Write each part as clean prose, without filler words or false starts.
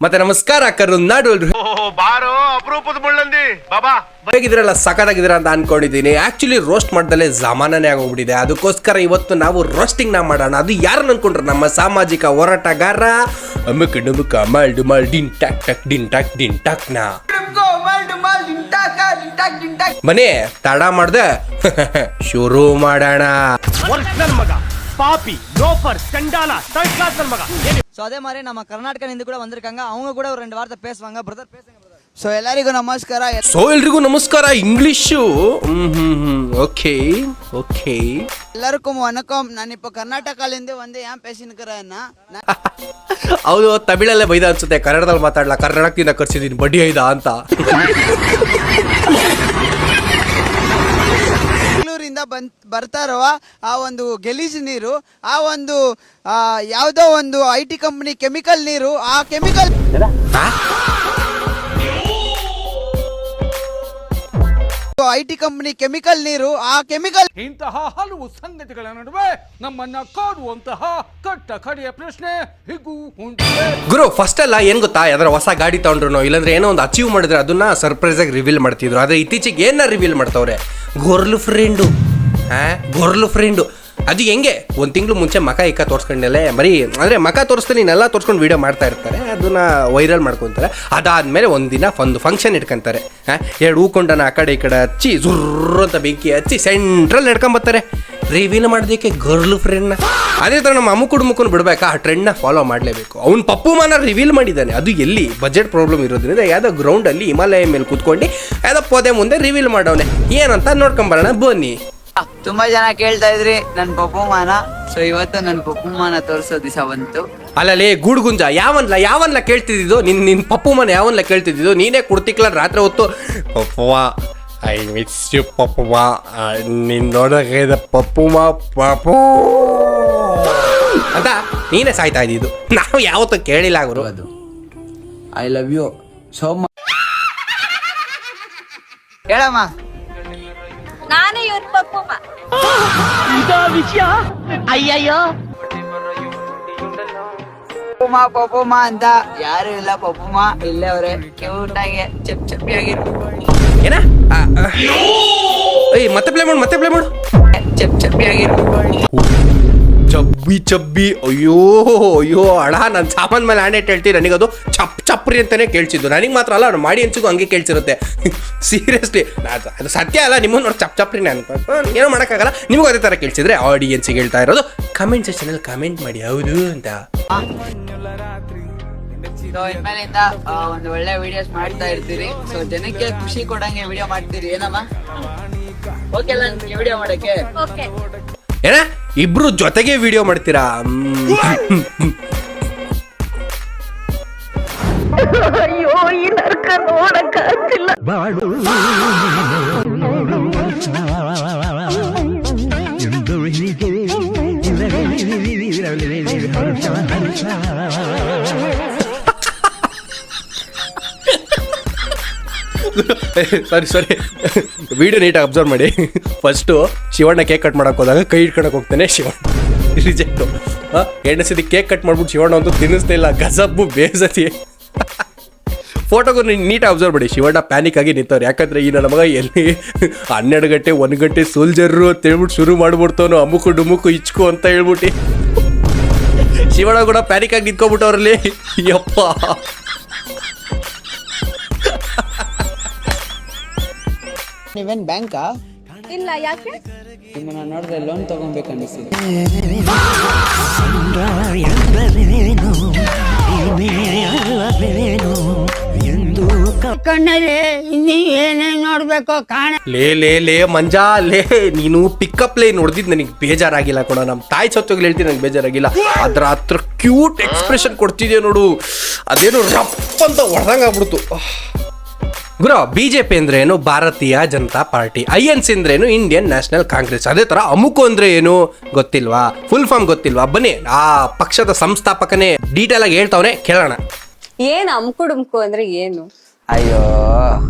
ಮತ್ತೆ ನಮಸ್ಕಾರ ಕರುನಾಡು ಬಾರೋ ಅಪರೂಪದ ಮುಳ್ಳಂದಿ ಬಾಬಾ ಹೇಗಿದ್ರಲ್ಲ ಸಖತ್ತಾಗಿದ್ದೀರಾ ಅಂತ ಅನ್ಕೊಂಡಿದ್ದೀನಿ. ಆಕ್ಚುಲಿ ರೋಸ್ಟ್ ಮಾಡ್ದಲ್ಲೇ ಜಮಾನನೇ ಆಗೋಗ್ಬಿಟ್ಟಿದೆ. ಅದಕ್ಕೋಸ್ಕರ ಇವತ್ತು ನಾವು ರೋಸ್ಟಿಂಗ್ ನ ಮಾಡೋಣ. ಅದು ಯಾರನ್ನ ಅನ್ಕೊಂಡ್ರೆ ನಮ್ಮ ಸಾಮಾಜಿಕ ಹೋರಾಟಗಾರ ಅಮುಕ್ ಡುಮುಕ್ ಅಮಲ್ ಡುಮಲ್ ಡಿನ್ ಟಾಕ್ ಟಕ್ ಡಿನ್ ಟಾಕ್ ಡಿನ್ ಟಾಕ್ ನ ಮನೆ ತಡ ಮಾಡ್ದೆ ಶುರು ಮಾಡೋಣ. ಮಗ பாப்பி லோஃபர் சண்டாலா தேர்ட் கிளாஸ் மக. ஸோ அதே மாதிரி நம்ம கர்நாடகாலேருந்து கூட வந்திருக்காங்க. அவங்க கூட ஒரு 2 வார்த்தை பேசுவாங்க. பிரதர் பேசுங்க பிரதர். ಸೊ ಎಲ್ಲರಿಗೂ ನಮಸ್ಕಾರ. ಎಲ್ರಿಗೂ ನಮಸ್ಕಾರ. ಇಂಗ್ಲಿಷು ಓಕೆ ಓಕೆ ಎಲ್ಲರಿಗೂ ವಣಕಂ. ನಾನು இப்போ ಕರ್ನಾಟಕದಿಂದ வந்து ஏன் பேசினுக்கிறேன்னா ಹೌದು, ತಮಿಳಲ್ಲೇ ಬೈದ ಅನ್ಸುತ್ತೆ. ಕನ್ನಡದಲ್ಲಿ ಮಾತಾಡಲ್ಲ, ಕರ್ನಾಟಕದಿಂದ ಕರ್ಸಿದೀನಿ ಬಡ್ಡಿ ಐದ ಅಂತ. ಬೆಂಗಳೂರಿಂದ ಬರ್ತಾ ಇರುವ ಆ ಒಂದು ಗೆಲೀಜು ನೀರು, ಆ ಒಂದು ಯಾವುದೋ ಒಂದು IT ಕಂಪನಿ ಕೆಮಿಕಲ್ ನೀರು, ಆ ಕೆಮಿಕಲ್ IT ಕಂಪನಿ ಕೆಮಿಕಲ್ ನೀರು, ಆ ಕೆಮಿಕಲ್ ಇಂತಹ ಹಲವು ಸಂಗತಿಗಳ ನಡುವೆ ನಮ್ಮನ್ನ ಕಾಡುವಂತಹ ಕಟ್ಟ ಕಡೆಯ ಪ್ರಶ್ನೆ ಹೀಗೂ ಉಂಟು. ಗುರು, ಫಸ್ಟ್ ಎಲ್ಲ ಏನ್ ಗೊತ್ತಾ, ಯಾವ್ದಾರ ಹೊಸ ಗಾಡಿ ತಗೊಂಡ್ರು ಇಲ್ಲಾಂದ್ರೆ ಏನೋ ಒಂದು ಅಚೀವ್ ಮಾಡಿದ್ರೆ ಅದನ್ನ ಸರ್ಪ್ರೈಸ್ ಆಗಿ ರಿವೀಲ್ ಮಾಡ್ತಿದ್ರು. ಆದ್ರೆ ಇತ್ತೀಚೆಗೆ ಏನ ರಿವೀಲ್ ಮಾಡ್ತಾವ್ರೆ, ಗೊರ್ಲು ಫ್ರೆಂಡು. ಅದು ಹೆಂಗೆ ಒಂದು ತಿಂಗಳು ಮುಂಚೆ ಮಕ ಇಕ್ಕ ತೋರಿಸ್ಕೊಂಡೆಲೆ ಬರೀ ಅಂದರೆ ಮಕ ತೋರಿಸ್ತಾನೆ ಇನ್ನೆಲ್ಲ ತೋರಿಸ್ಕೊಂಡು ವೀಡಿಯೋ ಮಾಡ್ತಾ ಇರ್ತಾರೆ. ಅದನ್ನ ವೈರಲ್ ಮಾಡ್ಕೊತಾರೆ. ಅದಾದಮೇಲೆ ಒಂದಿನ ಒಂದು ಫಂಕ್ಷನ್ ಇಟ್ಕೊಂತಾರೆ. 2 ಹೂಕೊಂಡನ ಆ ಕಡೆ ಈ ಕಡೆ ಹಚ್ಚಿ ಜುರ್ರು ಅಂತ ಬೆಂಕಿ ಹಚ್ಚಿ ಸೆಂಟ್ರಲ್ಲಿ ಹಿಡ್ಕೊಂಬರ್ತಾರೆ. ರಿವೀಲ್ ಮಾಡೋದಕ್ಕೆ ಗರ್ಲ್ ಫ್ರೆಂಡ್ನ. ಅದೇ ಥರ ನಮ್ಮ ಅಮ್ಮುಕುಡ್ಮುಕ್ಕನ್ನು ಬಿಡಬೇಕಾ, ಆ ಟ್ರೆಂಡ್ನ ಫಾಲೋ ಮಾಡಲೇಬೇಕು. ಅವ್ನು ಪಪ್ಪುಮಾನ ರಿವೀಲ್ ಮಾಡಿದ್ದಾನೆ. ಅದು ಎಲ್ಲಿ ಬಜೆಟ್ ಪ್ರಾಬ್ಲಮ್ ಇರೋದ್ರಿಂದ ಯಾವುದೋ ಗ್ರೌಂಡಲ್ಲಿ ಹಿಮಾಲಯ ಮೇಲೆ ಕೂತ್ಕೊಂಡು ಯಾವುದೋ ಪೊದೆ ಮುಂದೆ ರಿವೀಲ್ ಮಾಡವನೆ. ಏನಂತ ನೋಡ್ಕೊಂಬರೋಣ ಬನ್ನಿ. ತುಂಬಾ ಜನ ಕೇಳ್ತಾ ಇದ್ರಿ ನನ್ನ ಪಪ್ಪುಮಾನ. ಸೊ ಇವತ್ತು ನನ್ನ ಪಪ್ಪುಮಾನ ತೋರಿಸೋ ದಿವಸ ಬಂತು. ಅಲ್ಲಲ್ಲಿ ಗೂಡ್ಗುಂಜ ಯಾವನ್ಲ ಕೇಳ್ತಿದ್ದು ನಿನ್ನ ಪಪ್ಪುಮಾನ ಯಾವನ್ಲ ಕೇಳ್ತಿದ್ದು? ನೀನೇ ಕುಡ್ತಿಕ್ಲ ರಾತ್ರಿ ಹೊತ್ತು ಪಪ್ಪುವ ಐ ಮಿಸ್ ಯು ಪಪ್ಪುವ, ನೀನ್ ನೋಡೋಕೆ ಪಪ್ಪುಮ ಪಪ್ಪು ಅಂತ ನೀನೇ ಸಾಯ್ತಾ ಇದ್ದಿದ್ದು. ನಾವು ಯಾವತ್ತೂ ಕೇಳಿಲ್ಲ ಗುರು. ಅದು I love you so much. ಹೇಳಮ್ಮ. ನಾನೇ ಇವ್ರ ಪಪ್ಪಮ್ಮ. ಪಪ್ಪುಮ ಅಂತ ಯಾರು ಇಲ್ಲ. ಪಪ್ಪುಮ ಇಲ್ಲೇ ಅವ್ರೆ, ಕ್ಯೂಟ್ ಆಗಿ ಚಪ್ಪಿಯಾಗಿರು. ಏನ ಮತ್ತೆ ಪ್ಲೇ ಮಾಡು ಚಪ್ಪಿಯಾಗಿರು. ಚಬ್ಬಿ ಅಯ್ಯೋ ಅಡ ನನ್ನ ಸಾಮಾನ್ ಮೇಲೆ ಆಣೆ ಹೇಳ್ತೀನಿ. ನನಗದು ಚಪ್ರಿ ಅಂತಾನೆ ಕೇಳಿಸಿದ್ದು. ನನಗೆ ಮಾತ್ರ ಅಲ್ಲ, ಮಾಡಿ ಅನ್ಸಿಗೂ ಹಂಗೆ ಕೇಳಿಸಿರುತ್ತೆ. ಸೀರಿಯಸ್ಲಿ ಅದು ಸತ್ಯ ಅಲ್ಲ. ನಿಮ್ಮನ್ನು ನೋಡಿ ಚಪ್ರಿನೇ ಅಂತ ಏನೋ ಮಾಡೋಕ್ಕಾಗಲ್ಲ. ನಿಮಗೂ ಅದೇ ಥರ ಕೇಳಿಸಿದ್ರೆ ಆಡಿಯನ್ಸಿಗೆ ಹೇಳ್ತಾ ಇರೋದು ಕಮೆಂಟ್ ಸೆಕ್ಷನಲ್ಲಿ ಕಮೆಂಟ್ ಮಾಡಿ ಹೌದು ಅಂತ. ಇನ್ಮೇಲಿಂದ ಒಂದು ಒಳ್ಳೆ ವಿಡಿಯೋಸ್ ಮಾಡ್ತಾ ಇರ್ತೀರಿ. ಸೊ ಜನಕ್ಕೆ ಖುಷಿ ಕೊಡಂಗೆ ವಿಡಿಯೋ ಮಾಡ್ತೀರಿ. ಏನಮ್ಮ ಓಕೆ ಅಲ್ಲ ವಿಡಿಯೋ ಮಾಡಕ್ಕೆ? ಓಕೆ. ಏನ ಇಬ್ರು ಜೊತೆಗೆ ವಿಡಿಯೋ ಮಾಡ್ತೀರಾ? ಅಯ್ಯೋ ಈ ನರ್ಕ ನೋಡಕ್ಕಾಗ್ತಿಲ್ಲ. ಸಾರಿ ವಿಡಿಯೋ ನೀಟಾಗಿ ಅಬ್ಸರ್ವ್ ಮಾಡಿ. ಫಸ್ಟು ಶಿವಣ್ಣ ಕೇಕ್ ಕಟ್ ಮಾಡಕ್ಕೆ ಹೋದಾಗ ಕೈ ಇಟ್ಕೊಳಕ್ಕೆ ಹೋಗ್ತಾನೆ. ಶಿವಣ್ಣ ರಿಜೆಕ್ಟು. ಎರಡನೇ ಸತಿ ಕೇಕ್ ಕಟ್ ಮಾಡ್ಬಿಟ್ಟು ಶಿವಣ್ಣ ಅಂತೂ ತಿನ್ನಿಸ್ತಾ ಇಲ್ಲ. ಗಸಬ್ಬು ಬೇಸತಿ. ಫೋಟೋಗೂ ನೀಟಾಗಿ ಅಬ್ಸರ್ವ್ ಮಾಡಿ. ಶಿವಣ್ಣ ಪ್ಯಾನಿಕ್ ಆಗಿ ನಿಂತವ್ರು. ಯಾಕಂದರೆ ಈ ನನ್ನ ಮಗ ಎಲ್ಲಿ 12 ಗಂಟೆ 1 ಗಂಟೆ ಸೋಲ್ಜರು ಅಂತ ಹೇಳ್ಬಿಟ್ಟು ಶುರು ಮಾಡ್ಬಿಡ್ತಾನು. ಅಮ್ಮುಕು ಡುಮುಕು ಇಚ್ಕು ಅಂತ ಹೇಳ್ಬಿಟ್ಟು ಶಿವಣ್ಣ ಕೂಡ ಪ್ಯಾನಿಕ್ ಆಗಿ ನಿಂತ್ಕೊಬಿಟ್ಟವ್ರಲ್ಲಿ. ಯಪ್ಪ ನೀವೇನ್ ಬ್ಯಾಂಕಾ? ಇಲ್ಲ, ಯಾಕೆ? ನಿಮ್ಮನ್ನ ನೋಡಿದ್ರೆ ಲೋನ್ ತಗೊಬೇಕು ಅನಿಸ್ತಿದೆ. ಕಣ್ಣಲ್ಲಿ ಇನ್ನೀ ಏನೇನ್ ನೋಡ್ಬೇಕು ಕಾಣ. ಲೇ ಮಂಜಾ ನೀನು ಪಿಕಪ್ ಲೇ ನೋಡ್ದಿದ್ದು ನನಗೆ ಬೇಜಾರಾಗಿಲ್ಲ ಕೊಡ. ನಮ್ಮ ತಾಯಿ ಸತ್ತೋಗ್ಲಿ ಹೇಳ್ತೀನಿ, ನನಗೆ ಬೇಜಾರಾಗಿಲ್ಲ. ಅದ್ರ ಹತ್ರ ಕ್ಯೂಟ್ ಎಕ್ಸ್ಪ್ರೆಷನ್ ಕೊಡ್ತಿದ್ಯಾ ನೋಡು. ಅದೇನು ರಪ್ ಅಂತ ಹೊಡೆದಂಗೆ ಆಗ್ಬಿಡ್ತು ಗುರು. ಬಿಜೆಪಿ ಅಂದ್ರೆ ಏನು? ಭಾರತೀಯ ಜನತಾ ಪಾರ್ಟಿ. INC ಅಂದ್ರೇನು? Indian national Congress. ಅದೇ ತರ ಅಮುಕು ಅಂದ್ರೆ ಏನು ಗೊತ್ತಿಲ್ವಾ? ಫುಲ್ ಫಾರ್ಮ್ ಗೊತ್ತಿಲ್ವಾ? ಬನ್ನಿ ಆ ಪಕ್ಷದ ಸಂಸ್ಥಾಪಕನೇ ಡೀಟೇಲ್ ಆಗಿ ಹೇಳ್ತಾವನೆ, ಕೇಳೋಣ. ಏನ್ ಅಮ್ಕುಡುಮ್ಕು ಅಂದ್ರೆ ಏನು? ಅಯ್ಯೋ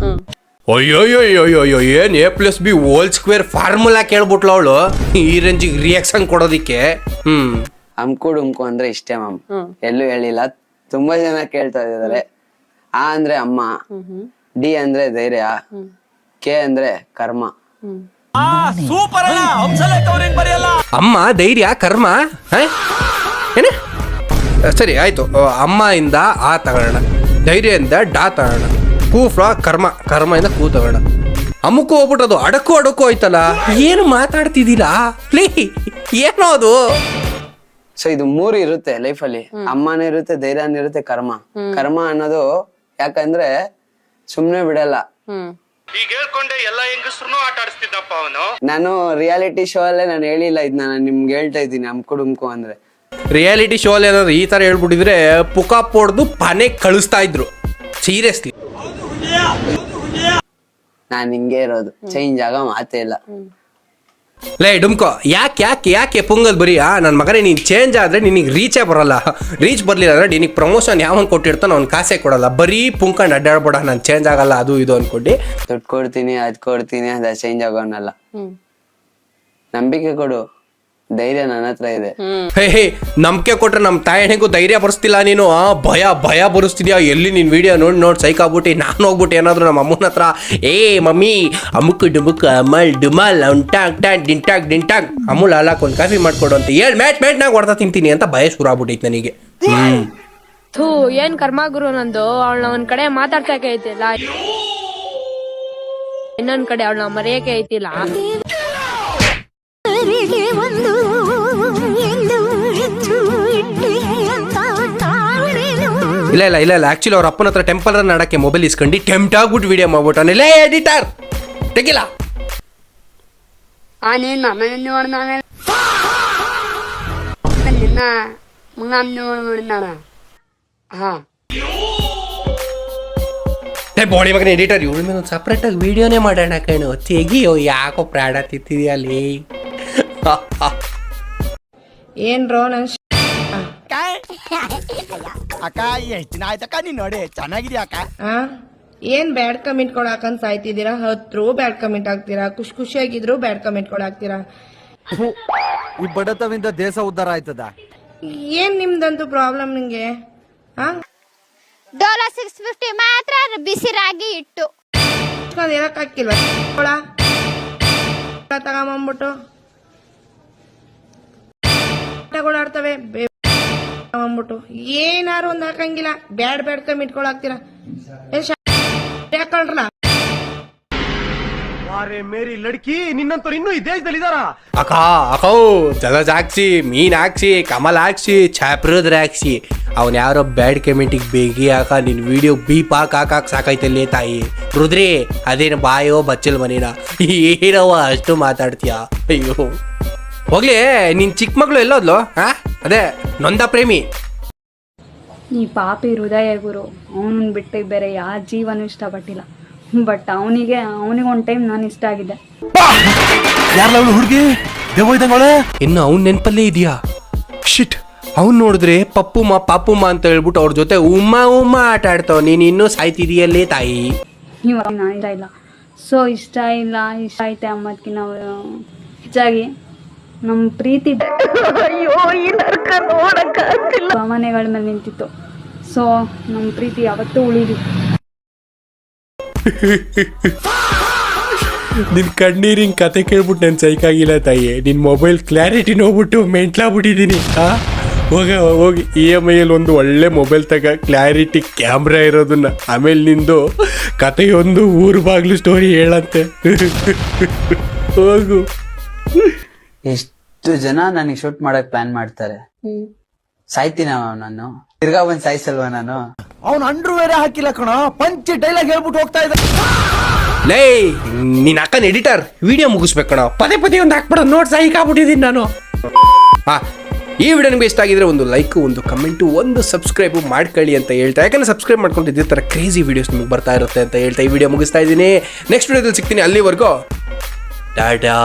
ಅಯ್ಯೋಯ್ಯೋಯ್ಯೋಯ್ಯೋ ಏನ್ A+B² ಫಾರ್ಮುಲಾ ಕೇಳ್ಬಿಟ್ಲ ಅವಳು ಈ ರೇಂಜಿಗೆ ರಿಯಾಕ್ಷನ್ ಕೊಡೋದಿಕ್ಕೆ. ಅಮ್ಕು ಡುಮ್ಕು ಅಂದ್ರೆ ಇಷ್ಟೇ ಮ್ಯಾಮ್. ಎಲ್ಲೂ ಹೇಳಿಲ್ಲ, ತುಂಬಾ ಜನ ಕೇಳ್ತಾ ಇದಾರೆ. ಆ ಅಂದ್ರೆ ಅಮ್ಮ, ಡಿ ಅಂದ್ರೆ ಧೈರ್ಯ, ಕೆ ಅಂದ್ರೆ ಕರ್ಮ. ಅಮ್ಮ ಧೈರ್ಯ ಕರ್ಮ ಏನ ಸರಿ ಆಯ್ತು. ಅಮ್ಮ ಇಂದ ಆ ತಗೋಣ, ಧೈರ್ಯದಿಂದ ಡಾ ತಗೋಣ, ಕೂಫ್ರ ಕರ್ಮ ಇಂದ ಕೂ ತಗೋಣ. ಅಮ್ಮಕ್ಕೂ ಹೋಗ್ಬಿಟ್ಟದು ಅಡಕು ಆಯ್ತಲ್ಲ. ಏನು ಮಾತಾಡ್ತಿದ್ದೀರಾ ಪ್ಲೀ? ಏನೋ ಅದು. ಸೊ ಇದು 3 ಇರುತ್ತೆ ಲೈಫಲ್ಲಿ. ಅಮ್ಮನೂ ಇರುತ್ತೆ, ಧೈರ್ಯನೂ ಇರುತ್ತೆ, ಕರ್ಮ ಅನ್ನೋದು ಯಾಕಂದ್ರೆ ಸುಮ್ನೆ ಬಿಡಲ್ಲ. ಈಗ ಹೇಳ್ಕೊಂಡೆ ಎಲ್ಲ ಹೆಂಗಸ್ರು ಆಟ ಆಡಿಸ್ತಿದ್ದಪ್ಪ ಅವನು. ನಾನು ರಿಯಾಲಿಟಿ ಶೋ ಅಲ್ಲೇ ನಾನು ಹೇಳಿಲ್ಲ ಇದನ್ನ, ನಾನು ನಿಮ್ಗೆ ಹೇಳ್ತಾ ಇದ್ದೀನಿ. ಅಮ್ಕುಡುಮ್ಕು ಅಂದ್ರೆ ರಿಯಾಲಿಟಿ ಶೋ ಅಲ್ಲಿ ಏನಾದ್ರು ಈ ತರ ಹೇಳ್ಬಿಟ್ಟಿದ್ರೆ ಪುಕ ಪೊಡ್ದು ಪನೆ ಕಳಿಸ್ತಾ ಇದ್ರು. ಸೀರಿಯಸ್ಲಿ ನಾನ್ ಹಿಂಗೆ ಇರೋದು, ಚೇಂಜ್ ಆಗ ಮಾತೇ ಇಲ್ಲ. ಲೇ ಡುಮ್ಕೋ, ಯಾಕೆ ಪುಂಗಲ್ ಬರೀ ನನ್ನ ಮಗನೇ ನೀನು ಚೇಂಜ್ ಆದರೆ ನಿನಗೆ ರೀಚೇ ಬರೋಲ್ಲ. ರೀಚ್ ಬರಲಿಲ್ಲ ಅಂದರೆ ನಿನಗೆ ಪ್ರಮೋಷನ್ ಯಾವನ್ ಕೊಟ್ಟಿರ್ತಾನೋ ಅವ್ನು ಕಾಸೇ ಕೊಡಲ್ಲ. ಬರೀ ಪುಂಕಂಡು ಅಡ್ಡಾಡ್ಬೇಡ, ನಾನು ಚೇಂಜ್ ಆಗಲ್ಲ ಅದು ಇದು ಅಂದ್ಕೊಂಡು. ದುಡ್ಡು ಕೊಡ್ತೀನಿ ಅದ್ ಕೊಡ್ತೀನಿ ಅದ ಚೇಂಜ್ ಆಗೋನಲ್ಲ. ನಂಬಿಕೆ ಕೊಡು, ಧೈರ್ಯ ನನ್ನ ಹತ್ರ ಇದೆ. ಹೇ ನಂಬಿಕೆ ಕೊಟ್ರೆ ನಮ್ಮ ತಾಯಣಿಗೂ ಧೈರ್ಯ ಬರಿಸ್ತಿಲ್ಲ ನೀನು. ಭಯ ಬರಿಸ್ತಿದ್ಯಾ. ಎಲ್ಲಿ ನಿನ್ನ ವಿಡಿಯೋ ನೋಡಿ ಸೈಕ್ ಆಗ್ಬಿಟ್ಟು ನಾನು ಹೋಗ್ಬಿಟ್ಟು ಏನಾದ್ರು ನಮ್ಮ ಅಮ್ಮನ ಹತ್ರ ಮಮ್ಮಿ ಅಮುಕ್ ಡುಮುಕ್ ಅಮಲ್ ಡುಮಲ್ ಡಿಂಟಾಗ್ ಅಮೂಲ್ ಹಾಲಾಕ್ ಒಂದು ಕಾಫಿ ಮಾಡ್ಕೊಡು ಅಂತ ಹೇಳಿ ಮ್ಯಾಟ್ನಾಗ ಹೊಡೆದ ತಿಂತೀನಿ ಅಂತ ಭಯ ಶುರು ಆಗ್ಬಿಟ್ಟೈತೆ ನನಗೆ. ಥೂ, ಏನ್ ಕರ್ಮ ಗುರು ನಂದು. ಅವಳನ್ನ ಒಂದ್ ಕಡೆ ಮಾತಾಡ್ಸಕ್ಕೆ ಐತಿಲ್ಲ, ಇನ್ನೊಂದ್ ಕಡೆ ಅವಳನ್ನ ಮರೆಯಕ್ಕೆ ಐತಿಲ್ಲ. ಇಲ್ಲ ಆಕ್ಚುಲಿ ಅವ್ರ ಅಪ್ಪನ ಹತ್ರ ಟೆಂಪಲ್ ರನ್ ಆಡಕ್ಕೆ ಮೊಬೈಲ್ ಇಸ್ಕೊಂಡು ಟೆಂಪ್ಟ್ ಆಗ್ಬಿಟ್ಟು ವಿಡಿಯೋ ಮಾಡ್ಬಿಟ್ಟು ಎಡಿಟರ್ ತೆಗಿಲ್ಲ. ಬೋಳಿ ಮಗನ ಎಡಿಟರ್ ಇವಳ ಮೇಲೆ ಒಂದು ಸಪ್ರೇಟ್ ಆಗಿ ವಿಡಿಯೋನೇ ಮಾಡೋಣ ಕಣು. ತೆಗಿಯೋ, ಯಾಕೋ ಪ್ರಾಣ ತಿಂತಿದ್ಯಲ್ಲಿ. ಏನ್ರೋ ನನ್ ಅಕ್ಕ ಎಷ್ಟ್ ದಿನ ಆಯ್ತಕ್ಕ ನೀನ್ ನೋಡಿ ಚೆನ್ನಾಗಿದ್ಯಾ ಅಕ್ಕ? ಏನ್ ಬ್ಯಾಡ್ ಕಮೆಂಟ್ ಕೊಡಾಕಂತ ಸಾಯ್ತಿದ್ದೀರಾ? ಹತ್ರು ಬ್ಯಾಡ್ ಕಮೆಂಟ್ ಹಾಕ್ತೀರಾ, ಖುಷಿಯಾಗಿದ್ರು ಬ್ಯಾಡ್ ಕಮೆಂಟ್ ಕೊಡಾಕ್ತೀರಾ. ಈ ಬಡತವಿಂದ ದೇಶ ಉದ್ಧಾರ ಆಯ್ತದ? ಏನ್ ನಿಮ್ದಂತೂ ಪ್ರಾಬ್ಲಮ್ ನಿಂಗೆ? ಡೋಲಾ 650 ಮಾತ್ರ ಬಿಸಿ ರಾಗಿ ಇಟ್ಟು ಇರಕ್ ಹಾಕಿಲ್ವಾ? ತಗೊಂಬಂದ್ಬಿಟ್ಟು ಆಡ್ತವೆ ಅಂದ್ಬಿಟ್ಟು ಏನಾರು ಒಂದ್ ಹಾಕಂಗಿಲ್ಲ. Bad comment ಕೊಡಾಕ್ತೀರಾ. ಯಾಕಂಡ್ರಲ್ಲ ಮೇರಿ ಲಡ್ಕಿ ನಿನ್ನಂತವ್ರು ಇನ್ನೂ ಈ ದೇಶದಲ್ಲಿ ಇದಾರ? ಅಕೋ ಜಲಜ್ ಹಾಕ್ಸಿ, ಮೀನ್ ಹಾಕ್ಸಿ, ಕಮಲ್ ಹಾಕ್ಸಿ, ಚಾಪ್ರದ್ರ ಹಾಕ್ಸಿ, ಅವ್ನು ಯಾರೋ ಬ್ಯಾಡ್ ಕಮೆಂಟಿಗೆ ಬೇಗಿ ಹಾಕ ನಿನ್ನ ವಿಡಿಯೋ ಬೀಪ್ ಹಾಕಾಕ್ ಸಾಕೈತಲ್ಲೇ ತಾಯಿ. ರುದ್ರಿ ಅದೇನು ಬಾಯೋ ಬಚ್ಚಲ್ ಮನೇನ ಏನವ ಅಷ್ಟು ಮಾತಾಡ್ತೀಯ? ಅಯ್ಯೋ ಹೋಗ್ಲಿ, ನಿನ್ ಚಿಕ್ಕ ಮಗಳು ಎಲ್ಲೋದ್ಲು? ಅದೇ ನೊಂದ ಪ್ರೇಮಿ. ಈ ಪಾಪಿ ಹೃದಯ ಗುರು, ಅವನನ್ನ ಬಿಟ್ಟು ಬೇರೆ ಯಾವ ಜೀವನೂ ಇಷ್ಟಪಟ್ಟಿಲ್ಲ. ಬಟ್ ಅವನಿಗೆ ಒಂದು ಟೈಮ್ ನಾನು ಇಷ್ಟ ಆಗಿದ್ದೆ. ಹುಡುಗಿ ಇನ್ನು ಅವ್ನ ನೆನಪಲ್ಲೇ ಇದೆಯಾ? ಶಿಟ್, ಅವ್ನು ನೋಡಿದ್ರೆ ಪಾಪುಮ್ಮ ಅಂತ ಹೇಳ್ಬಿಟ್ಟು ಅವ್ರ ಜೊತೆ ಉಮ್ಮ ಆಟ ಆಡ್ತಾವ. ನೀನು ಇನ್ನೂ ಸಾಯ್ತಿದೀಯಲ್ಲೇ ತಾಯಿ. ಇವಾಗ ನಾನು ಇಷ್ಟ ಇಲ್ಲ. ಸೊ ಇಷ್ಟ ಐತೆ ಅಮ್ಮದ್ಕಿನ್ನ ಹೆಚ್ಚಾಗಿ ನಮ್ಮ ಪ್ರೀತಿ ಭಾವನೆಗಳ ಮೇಲೆ ನಿಂತಿತ್ತು. ಸೊ ನಮ್ಮ ಪ್ರೀತಿ ಯಾವತ್ತೂ ಉಳಿದು. ನಿನ್ ಕಣ್ಣೀರಿನ ಕತೆ ಕೇಳ್ಬಿಟ್ಟು ನಾನು ಸೈಕಾಗಿಲ್ಲ ತಾಯಿ. ನಿನ್ ಮೊಬೈಲ್ ಕ್ಲಾರಿಟಿ ನೋಡ್ಬಿಟ್ಟು ಮೆಂಟ್ಲಾಗ್ಬಿಟ್ಟಿದ್ದೀನಿ. ಹೋಗಿ EMI ಅಲ್ಲಿ ಒಂದು ಒಳ್ಳೆ ಮೊಬೈಲ್ ಕ್ಲಾರಿಟಿ ಕ್ಯಾಮ್ರಾ ಇರೋದನ್ನ. ಆಮೇಲೆ ನಿಂದು ಕತೆಯೊಂದು ಊರು ಬಾಗ್ಲು ಸ್ಟೋರಿ ಹೇಳಂತೆ. ಹೋಗು. ಎಷ್ಟು ಜನ ನನಗೆ ಶೂಟ್ ಮಾಡಕ್ ಪ್ಲಾನ್ ಮಾಡ್ತಾರೆ. ಸಾಯ್ತೀನ ನಾನು, ತಿರ್ಗಾ ಬಂದ್ ಸಾಯ್ಸಲ್ವಾ ನಾನು? ಅವ್ನ ಅಂಡ್ರು ಬೇರೆ ಹಾಕಿಲ್ಲ ಕಣ, ಪಂಚ್ ಡೈಲಾಗ್ ಹೇಳ್ಬಿಟ್ಟು ಹೋಗ್ತಾ ಇದ್ದ. ಲೇ ನೀನ್ ಅಕ್ಕನ ಎಡಿಟರ್ ವಿಡಿಯೋ ಮುಗಿಸ್ಬೇಕಣ. ಪದೇ ಒಂದು ಹಾಕ್ಬಿಡೋದು ನೋಡಿ ಸಾಯಿಕಾಗ್ಬಿಟ್ಟಿದ್ದೀನಿ ನಾನು. ಈ ವಿಡಿಯೋ ನಿಮಗೆ ಇಷ್ಟ ಆಗಿದ್ರೆ ಒಂದು ಲೈಕ್, ಒಂದು ಕಮೆಂಟು, ಒಂದು ಸಬ್ಸ್ಕ್ರೈಬ್ ಮಾಡ್ಕೊಳ್ಳಿ ಅಂತ ಹೇಳ್ತಾ, ಯಾಕಂದ್ರೆ ಸಬ್ಸ್ಕ್ರೈಬ್ ಮಾಡ್ಕೊಂಡು ಇದೇ ಥರ ಕ್ರೇಜಿ ವಿಡಿಯೋಸ್ ನಿಮಗೆ ಬರ್ತಾ ಇರುತ್ತೆ ಅಂತ ಹೇಳ್ತಾ ಈ ವಿಡಿಯೋ ಮುಗಿಸ್ತಾ ಇದ್ದೀನಿ. ನೆಕ್ಸ್ಟ್ ವಿಡಿಯೋದಲ್ಲಿ ಸಿಗ್ತೀನಿ. ಅಲ್ಲಿವರೆಗೂ ಟಾಟಾ.